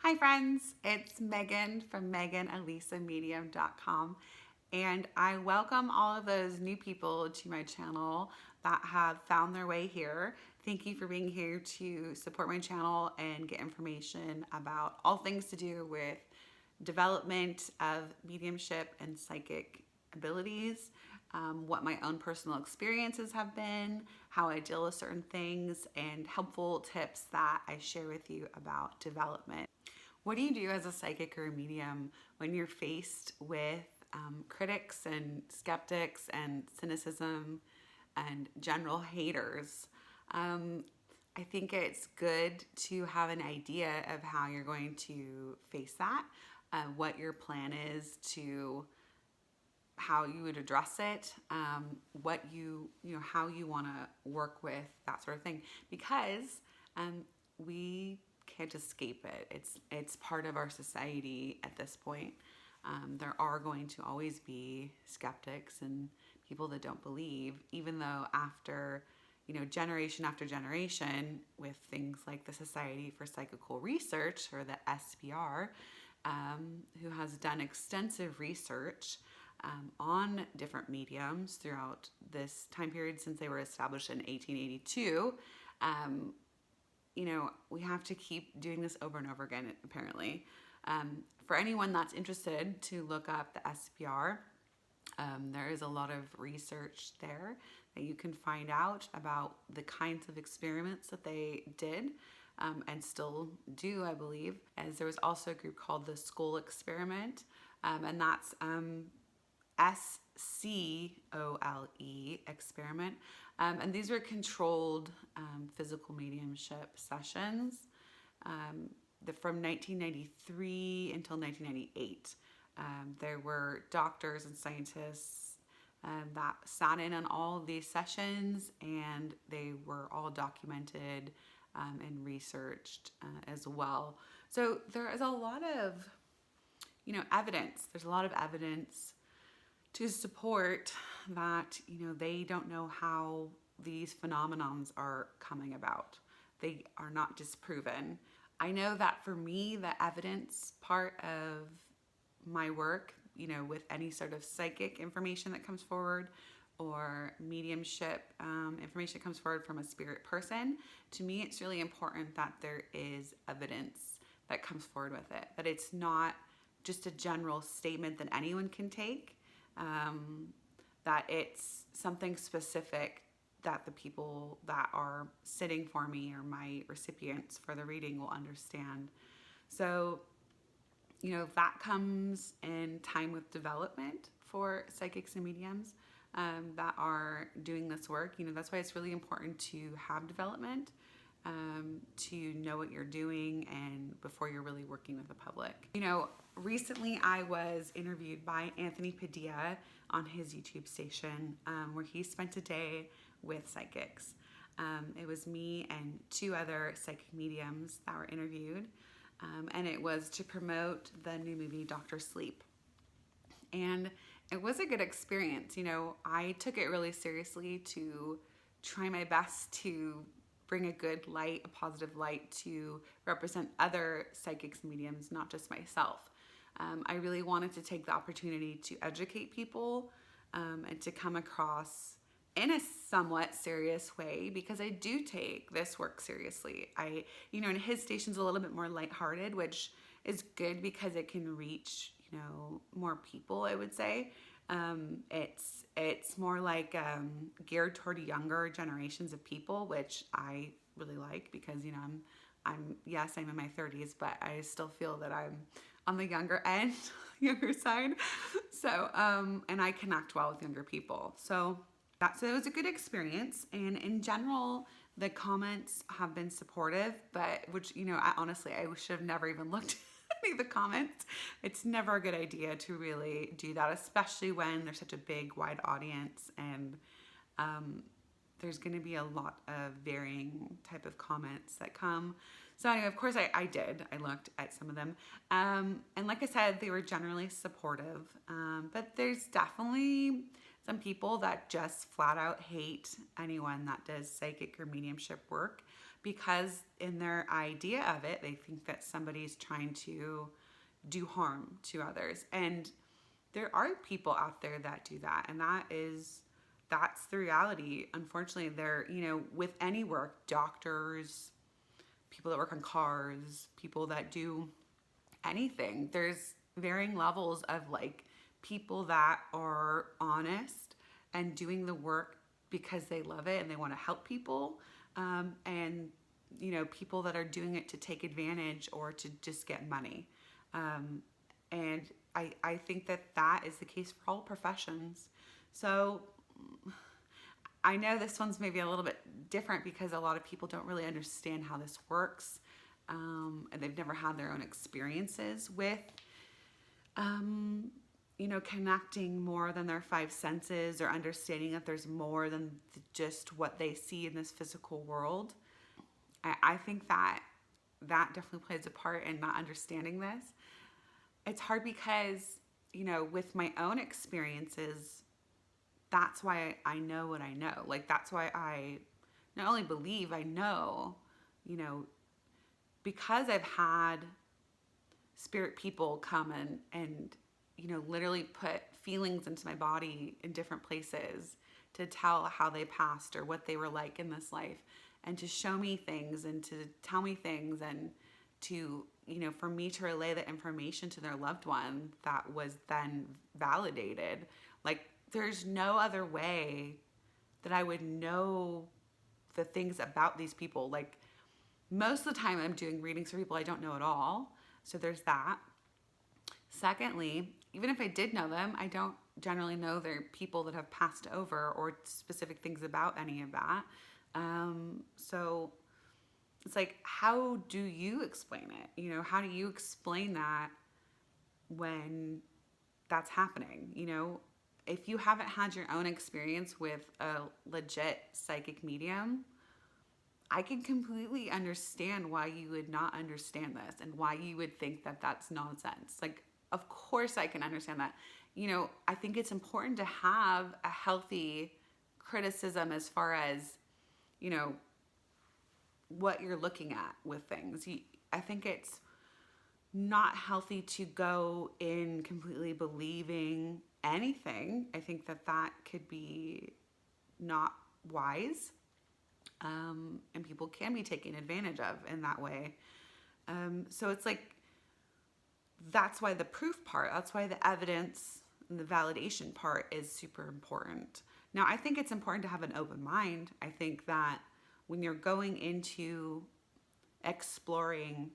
Hi friends, it's Megan from meganalisamedium.com, and I welcome all of those new people to my channel that have found their way here. Thank you for being here to support my channel and get information about all things to do with development of mediumship and psychic abilities, what my own personal experiences have been, how I deal with certain things, and helpful tips that I share with you about development. What do you do as a psychic or a medium when you're faced with critics and skeptics and cynicism and general haters? I think it's good to have an idea of how you're going to face that, what your plan is to how you would address it, what how you want to work with that sort of thing, because we can't escape it. It's part of our society at this point. There are going to always be skeptics and people that don't believe, even though after generation after generation, with things like the Society for Psychical Research, or the SPR, who has done extensive research on different mediums throughout this time period since they were established in 1882. We have to keep doing this over and over again, apparently. For anyone that's interested to look up the SPR, there is a lot of research there that you can find out about the kinds of experiments that they did and still do, I believe. As there was also a group called the Skull Experiment, and that's SCOLE experiment. And these were controlled physical mediumship sessions from 1993 until 1998. There were doctors and scientists that sat in on all of these sessions, and they were all documented and researched as well. So there is a lot of evidence. There's a lot of evidence to support that they don't know how these phenomenons are coming about. They are not disproven. I know that for me, the evidence part of my work, with any sort of psychic information that comes forward or mediumship information that comes forward from a spirit person, to me it's really important that there is evidence that comes forward with it, that it's not just a general statement that anyone can take, that it's something specific that the people that are sitting for me or my recipients for the reading will understand. So that comes in time with development for psychics and mediums that are doing this work. That's why it's really important to have development, to know what you're doing, and before you're really working with the public. Recently I was interviewed by Anthony Padilla on his YouTube station, where he spent a day with psychics. It was me and two other psychic mediums that were interviewed. And it was to promote the new movie Dr. Sleep. And it was a good experience. I took it really seriously to try my best to bring a good light, a positive light, to represent other psychics and mediums, not just myself. I really wanted to take the opportunity to educate people and to come across in a somewhat serious way, because I do take this work seriously. And his station's a little bit more lighthearted, which is good because it can reach, more people, I would say. It's more like geared toward younger generations of people, which I really like, because, yes, I'm in my 30s, but I still feel that I'm on the younger end, younger side. So, and I connect well with younger people. So it was a good experience, and in general the comments have been supportive, but which I should have never even looked at any of the comments. It's never a good idea to really do that, especially when there's such a big wide audience, and there's going to be a lot of varying type of comments that come. So anyway, of course I looked at some of them, and like I said, they were generally supportive, but there's definitely some people that just flat out hate anyone that does psychic or mediumship work, because in their idea of it, they think that somebody's trying to do harm to others. And there are people out there that do that, and that's the reality. Unfortunately, they're, with any work, doctors, people that work on cars, people that do anything, there's varying levels of like people that are honest and doing the work because they love it and they want to help people, and people that are doing it to take advantage or to just get money. And I think that is the case for all professions. So I know this one's maybe a little bit different because a lot of people don't really understand how this works, and they've never had their own experiences with, connecting more than their five senses or understanding that there's more than just what they see in this physical world. I think that definitely plays a part in not understanding this. It's hard because, with my own experiences, that's why I know what I know. Like, that's why I not only believe, I know, because I've had spirit people come and literally put feelings into my body in different places to tell how they passed or what they were like in this life, and to show me things and to tell me things, and to, for me to relay the information to their loved one that was then validated. Like, there's no other way that I would know the things about these people. Like, most of the time I'm doing readings for people I don't know at all. So there's that. Secondly, even if I did know them, I don't generally know they're people that have passed over or specific things about any of that. So it's like, how do you explain it? How do you explain that when that's happening? If you haven't had your own experience with a legit psychic medium, I can completely understand why you would not understand this and why you would think that that's nonsense. Like, of course I can understand that. I think it's important to have a healthy criticism as far as, what you're looking at with things. I think it's not healthy to go in completely believing anything. I think that could be not wise. And people can be taken advantage of in that way. So it's like, that's why the proof part, that's why the evidence and the validation part is super important. Now, I think it's important to have an open mind. I think that when you're going into exploring,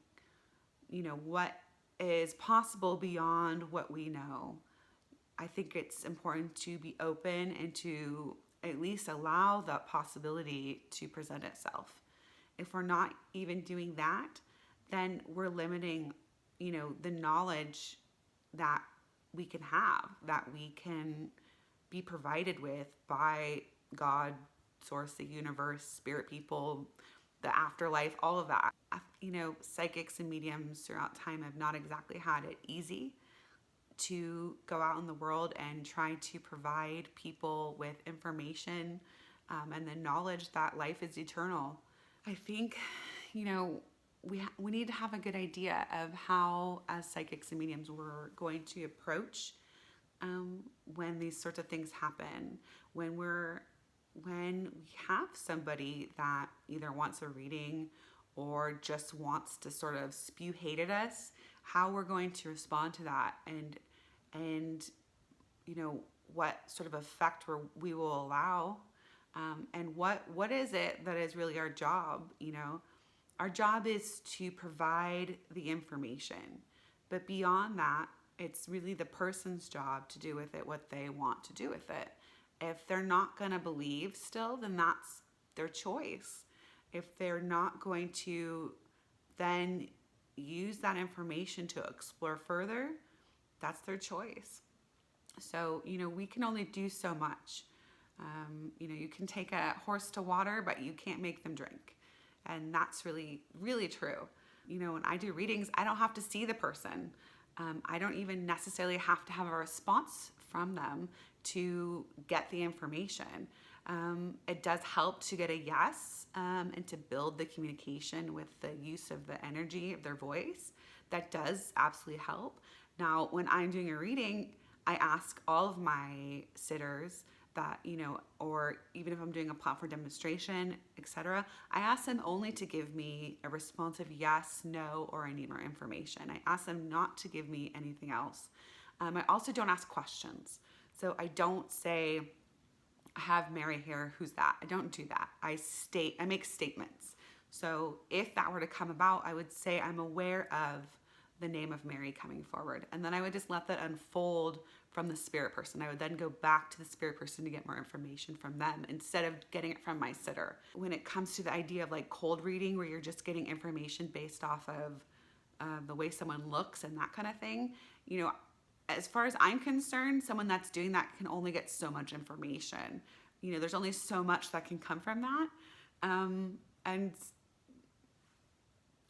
what is possible beyond what we know, I think it's important to be open and to at least allow that possibility to present itself. If we're not even doing that, then we're limiting, the knowledge that we can have, that we can be provided with by God, source, the universe, spirit people, the afterlife, all of that. Psychics and mediums throughout time have not exactly had it easy to go out in the world and try to provide people with information, and the knowledge that life is eternal. I think, we need to have a good idea of how, as psychics and mediums, we're going to approach when these sorts of things happen. When we have somebody that either wants a reading or just wants to sort of spew hate at us, how we're going to respond to that, and what sort of effect we will allow, and what is it that is really our job. Our job is to provide the information, but beyond that, it's really the person's job to do with it what they want to do with it. If they're not going to believe still, then that's their choice. If they're not going to then use that information to explore further, that's their choice. So, we can only do so much. You can take a horse to water, but you can't make them drink. And that's really, really true. When I do readings, I don't have to see the person. I don't even necessarily have to have a response from them to get the information. It does help to get a yes, and to build the communication with the use of the energy of their voice. That does absolutely help. Now, when I'm doing a reading, I ask all of my sitters that, or even if I'm doing a platform demonstration, etc., I ask them only to give me a responsive yes, no, or I need more information. I ask them not to give me anything else. I also don't ask questions. So I don't say, I have Mary here, who's that? I don't do that. I make statements. So if that were to come about, I would say I'm aware of the name of Mary coming forward. And then I would just let that unfold from the spirit person. I would then go back to the spirit person to get more information from them instead of getting it from my sitter. When it comes to the idea of like cold reading, where you're just getting information based off of the way someone looks and that kind of thing, as far as I'm concerned, someone that's doing that can only get so much information. There's only so much that can come from that. And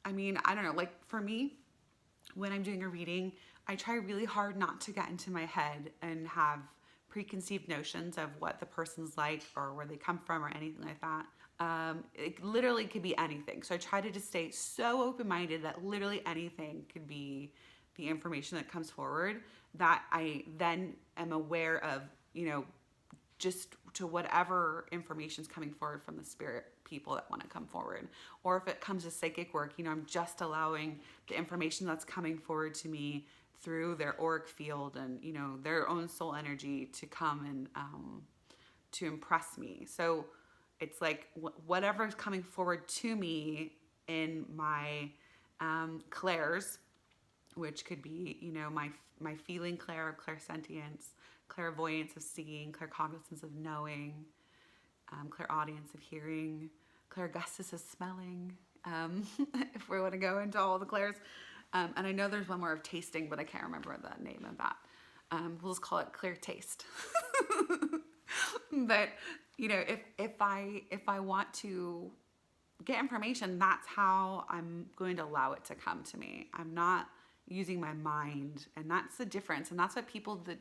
I mean, I don't know, like for me, when I'm doing a reading, I try really hard not to get into my head and have preconceived notions of what the person's like or where they come from or anything like that. It literally could be anything. So I try to just stay so open-minded that literally anything could be the information that comes forward, that I then am aware of, just to whatever information's coming forward from the spirit people that want to come forward. Or if it comes to psychic work, I'm just allowing the information that's coming forward to me through their auric field and, their own soul energy to come and to impress me. So it's like whatever's coming forward to me in my clairs, which could be, my feeling clair of clairsentience, clairvoyance of seeing, claircognizance of knowing, clairaudience of hearing, clairgustus of smelling, if we want to go into all the clairs. And I know there's one more of tasting, but I can't remember the name of that. We'll just call it clear taste. But, if I want to get information, that's how I'm going to allow it to come to me. I'm not using my mind, and that's the difference. And that's what people that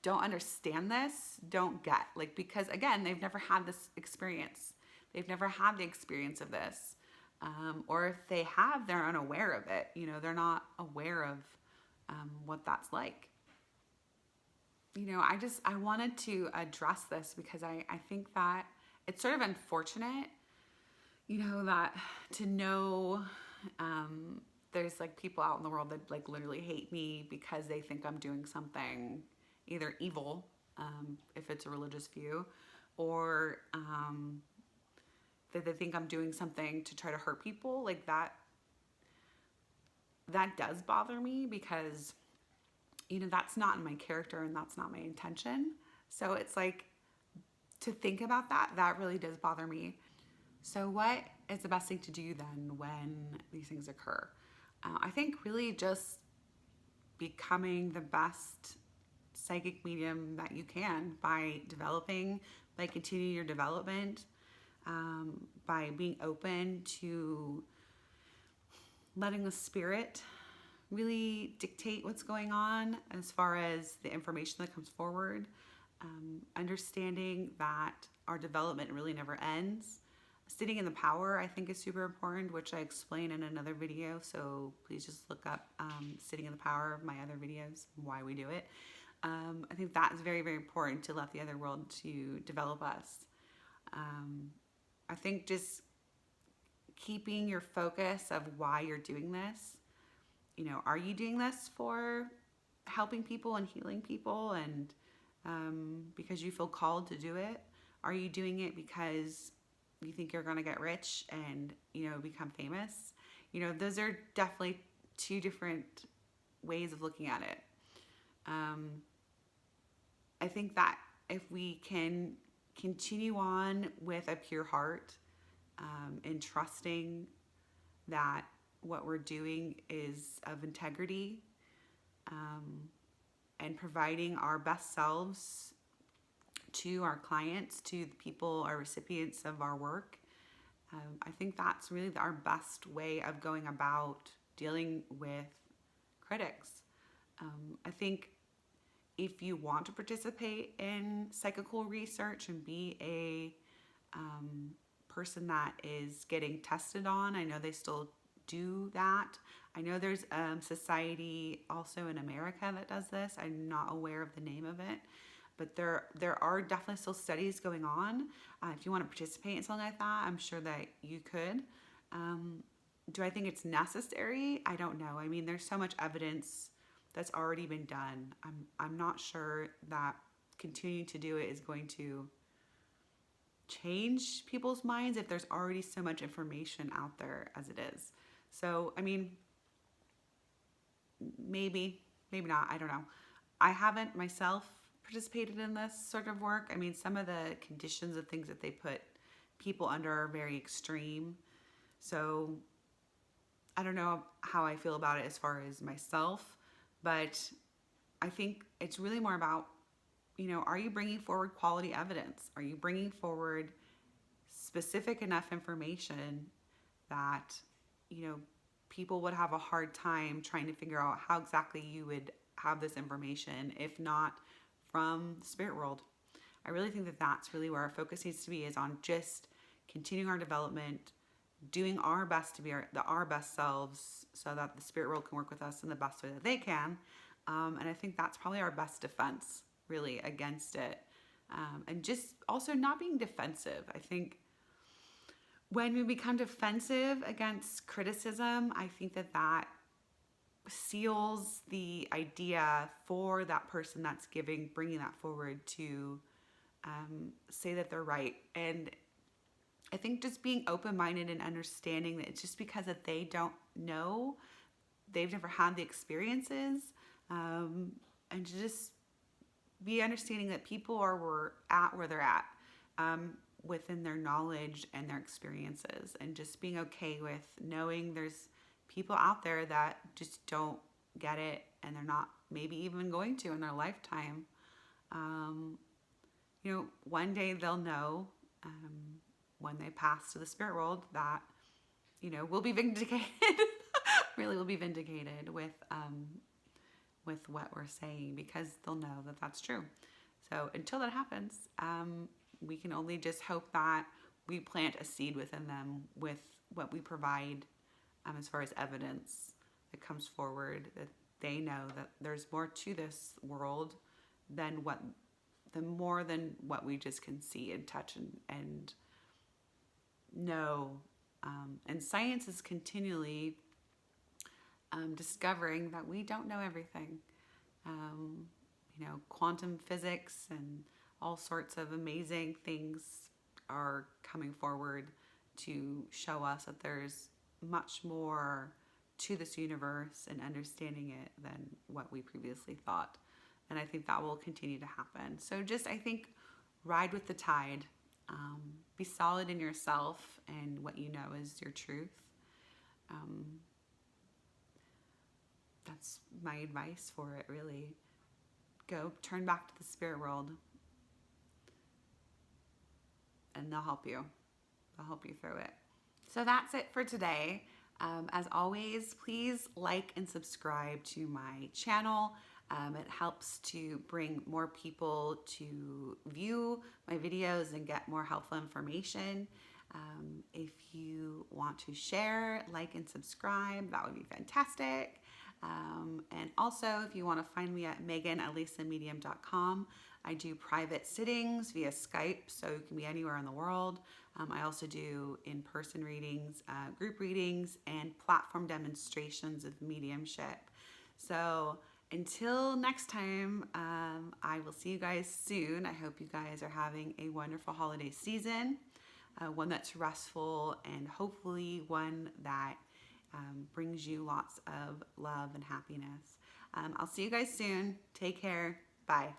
don't understand this don't get, because again, they've never had this experience. They've never had the experience of this. Or if they have, they're unaware of it. They're not aware of what that's like. I wanted to address this because I think that it's sort of unfortunate, that to know there's people out in the world that literally hate me because they think I'm doing something either evil, if it's a religious view, or that they think I'm doing something to try to hurt people. That does bother me because, that's not in my character and that's not my intention. So it's to think about that really does bother me. So what is the best thing to do then when these things occur? I think really just becoming the best psychic medium that you can by continuing your development, by being open to letting the spirit really dictate what's going on as far as the information that comes forward, understanding that our development really never ends. Sitting in the power, I think, is super important, which I explain in another video. So please just look up Sitting in the Power of my other videos, why we do it. I think that's very, very important to let the other world to develop us. I think just keeping your focus of why you're doing this. Are you doing this for helping people and healing people and because you feel called to do it? Are you doing it because you think you're going to get rich and, become famous? Those are definitely two different ways of looking at it. I think that if we can continue on with a pure heart, and trusting that what we're doing is of integrity, and providing our best selves to our clients, to the people, our recipients of our work, I think that's really our best way of going about dealing with critics. I think if you want to participate in psychical research and be a person that is getting tested on, I know they still do that. I know there's a society also in America that does this. I'm not aware of the name of it, but there are definitely still studies going on. If you want to participate in something like that, I'm sure that you could. Do I think it's necessary? I don't know. I mean, there's so much evidence that's already been done. I'm not sure that continuing to do it is going to change people's minds if there's already so much information out there as it is. So, I mean, maybe not. I don't know. I haven't myself participated in this sort of work. I mean, some of the conditions of things that they put people under are very extreme. So I don't know how I feel about it as far as myself, but I think it's really more about, are you bringing forward quality evidence? Are you bringing forward specific enough information that, people would have a hard time trying to figure out how exactly you would have this information, if not from the spirit world? I really think that that's really where our focus needs to be, is on just continuing our development, doing our best to be our best selves so that the spirit world can work with us in the best way that they can. And I think that's probably our best defense, really, against it. And just also not being defensive. I think when we become defensive against criticism, I think that seals the idea for that person that's bringing that forward to say that they're right. And I think just being open-minded and understanding that it's just because that they don't know, they've never had the experiences, and to just be understanding that people are at where they're at within their knowledge and their experiences, and just being okay with knowing there's people out there that just don't get it, and they're not maybe even going to in their lifetime. One day they'll know when they pass to the spirit world that, we'll be vindicated. Really will be vindicated with what we're saying, because they'll know that that's true. So until that happens, we can only just hope that we plant a seed within them with what we provide as far as evidence that comes forward, that they know that there's more to this world than what we just can see and touch and know. And science is continually discovering that we don't know everything. Quantum physics and all sorts of amazing things are coming forward to show us that there's much more to this universe and understanding it than what we previously thought. And I think that will continue to happen. So I think, ride with the tide. Be solid in yourself and what you know is your truth. That's my advice for it, really. Go turn back to the spirit world, and they'll help you. They'll help you through it. So that's it for today. As always, please like and subscribe to my channel. It helps to bring more people to view my videos and get more helpful information. If you want to share, like, and subscribe, that would be fantastic. And also, if you want to find me at megan@lisamedium.com, I do private sittings via Skype, so you can be anywhere in the world. I also do in-person readings, group readings, and platform demonstrations of mediumship. So until next time, I will see you guys soon. I hope you guys are having a wonderful holiday season, one that's restful, and hopefully one that brings you lots of love and happiness. I'll see you guys soon. Take care. Bye.